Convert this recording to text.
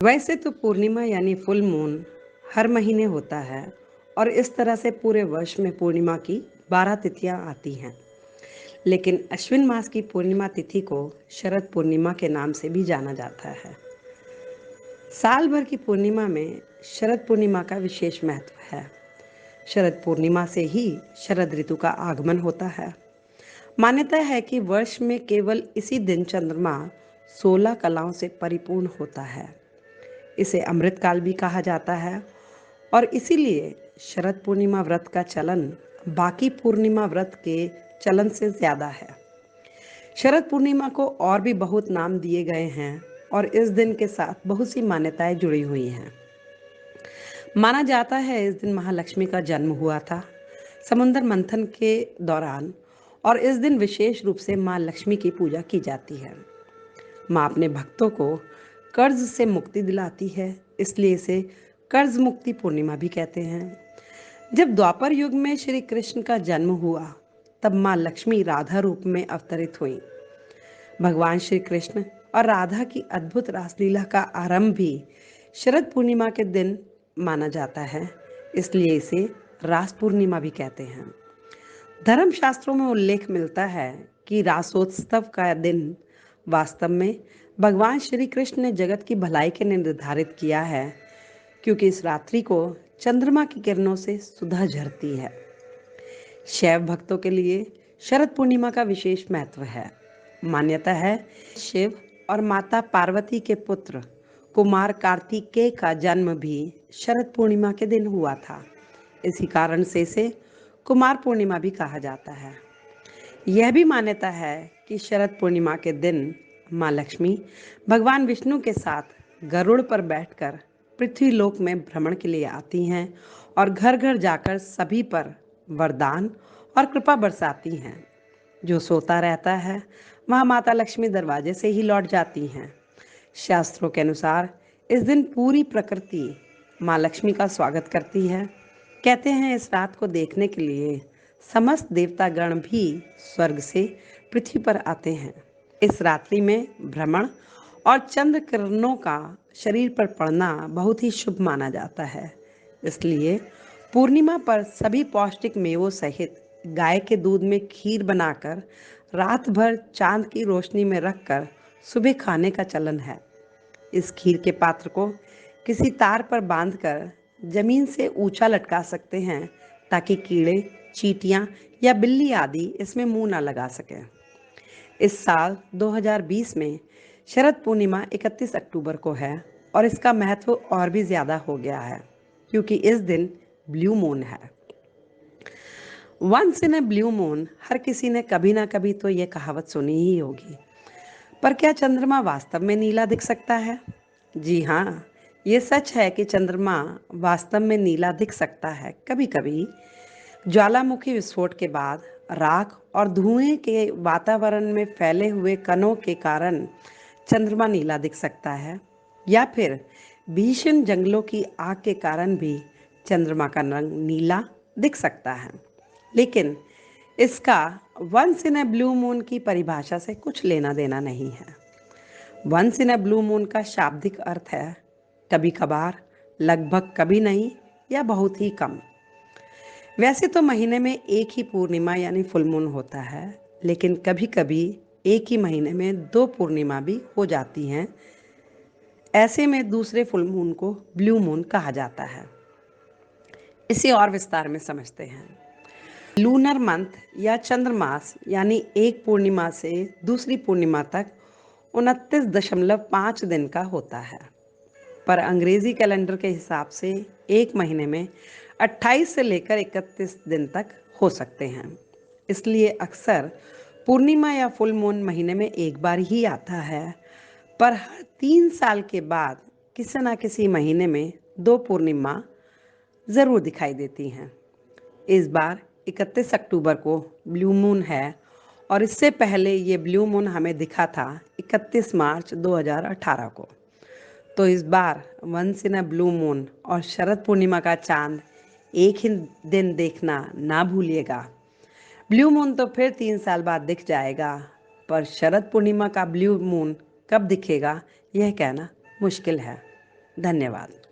वैसे तो पूर्णिमा यानी फुल मून हर महीने होता है और इस तरह से पूरे वर्ष में पूर्णिमा की 12 तिथियां आती हैं। लेकिन अश्विन मास की पूर्णिमा तिथि को शरद पूर्णिमा के नाम से भी जाना जाता है। साल भर की पूर्णिमा में शरद पूर्णिमा का विशेष महत्व है। शरद पूर्णिमा से ही शरद ऋतु का आगमन होता है। मान्यता है कि वर्ष में केवल इसी दिन चंद्रमा 16 कलाओं से परिपूर्ण होता है। इसे अमृतकाल भी कहा जाता है और इसीलिए शरद पूर्णिमा व्रत का चलन बाकी पूर्णिमा व्रत के चलन से ज़्यादा है। शरद पूर्णिमा को और भी बहुत नाम दिए गए हैं और इस दिन के साथ बहुत सी मान्यताएं जुड़ी हुई हैं। माना जाता है इस दिन महालक्ष्मी का जन्म हुआ था समुद्र मंथन के दौरान और इस दिन विशेष रूप से माँ लक्ष्मी की पूजा की जाती है। माँ अपने भक्तों को कर्ज से मुक्ति दिलाती है, इसलिए इसे कर्ज मुक्ति पूर्णिमा भी कहते हैं। जब द्वापर युग में श्री कृष्ण का जन्म हुआ, तब माँ लक्ष्मी राधा रूप में अवतरित हुई। भगवान श्री कृष्ण और राधा की अद्भुत रासलीला का आरंभ भी शरद पूर्णिमा के दिन माना जाता है, इसलिए इसे रास पूर्णिमा भी कहते हैं। धर्म शास्त्रों में उल्लेख मिलता है कि रासोत्सव का दिन वास्तव में भगवान श्री कृष्ण ने जगत की भलाई के लिए निर्धारित किया है, क्योंकि इस रात्रि को चंद्रमा की किरणों से सुधा झरती है। शैव भक्तों के लिए शरद पूर्णिमा का विशेष महत्व है। मान्यता है शिव और माता पार्वती के पुत्र कुमार कार्तिकेय का जन्म भी शरद पूर्णिमा के दिन हुआ था। इसी कारण से इसे कुमार पूर्णिमा भी कहा जाता है। यह भी मान्यता है कि शरद पूर्णिमा के दिन माँ लक्ष्मी भगवान विष्णु के साथ गरुड़ पर बैठकर पृथ्वी लोक में भ्रमण के लिए आती हैं और घर घर जाकर सभी पर वरदान और कृपा बरसाती हैं। जो सोता रहता है वह माता लक्ष्मी दरवाजे से ही लौट जाती हैं। शास्त्रों के अनुसार इस दिन पूरी प्रकृति माँ लक्ष्मी का स्वागत करती है। कहते हैं इस रात को देखने के लिए समस्त देवतागण भी स्वर्ग से पृथ्वी पर आते हैं। इस रात्रि में भ्रमण और चंद्र किरणों का शरीर पर पड़ना बहुत ही शुभ माना जाता है। इसलिए पूर्णिमा पर सभी पौष्टिक मेवों सहित गाय के दूध में खीर बनाकर रात भर चांद की रोशनी में रखकर सुबह खाने का चलन है। इस खीर के पात्र को किसी तार पर बांधकर जमीन से ऊंचा लटका सकते हैं, ताकि कीड़े, चींटियां या बिल्ली आदि इसमें मुंह ना लगा सकें। इस साल 2020 में शरद पूर्णिमा 31 अक्टूबर को है और इसका महत्व और भी ज़्यादा हो गया है, क्योंकि इस दिन ब्लू मून है। Once in a blue moon, हर किसी ने कभी ना कभी तो ये कहावत सुनी ही होगी। पर क्या चंद्रमा वास्तव में नीला दिख सकता है? जी हाँ, ये सच है कि चंद्रमा वास्तव में नीला दिख सकता है। कभी कभी ज्वालामुखी विस्फोट के बाद राख और धुएं के वातावरण में फैले हुए कणों के कारण चंद्रमा नीला दिख सकता है, या फिर भीषण जंगलों की आग के कारण भी चंद्रमा का रंग नीला दिख सकता है। लेकिन इसका once in a blue moon की परिभाषा से कुछ लेना देना नहीं है। Once in a blue moon का शाब्दिक अर्थ है कभी कभार, लगभग कभी नहीं, या बहुत ही कम। वैसे तो महीने में एक ही पूर्णिमा यानी फुल मून होता है, लेकिन कभी कभी एक ही महीने में दो पूर्णिमा भी हो जाती हैं। ऐसे में दूसरे फुल मून को ब्लू मून कहा जाता है। इसे और विस्तार में समझते हैं। लूनर मंथ या चंद्रमास यानी एक पूर्णिमा से दूसरी पूर्णिमा तक 29.5 दिन का होता है, पर अंग्रेजी कैलेंडर के हिसाब से एक महीने में 28 से लेकर 31 दिन तक हो सकते हैं। इसलिए अक्सर पूर्णिमा या फुल मून महीने में एक बार ही आता है, पर हर 3 साल के बाद किसी न किसी महीने में दो पूर्णिमा ज़रूर दिखाई देती हैं। इस बार 31 अक्टूबर को ब्लू मून है और इससे पहले ये ब्लू मून हमें दिखा था 31 मार्च 2018 को। तो इस बार once in a blue moon और शरद पूर्णिमा का चांद एक ही दिन देखना ना भूलिएगा। ब्लू मून तो फिर 3 साल बाद दिख जाएगा, पर शरद पूर्णिमा का ब्लू मून कब दिखेगा यह कहना मुश्किल है। धन्यवाद।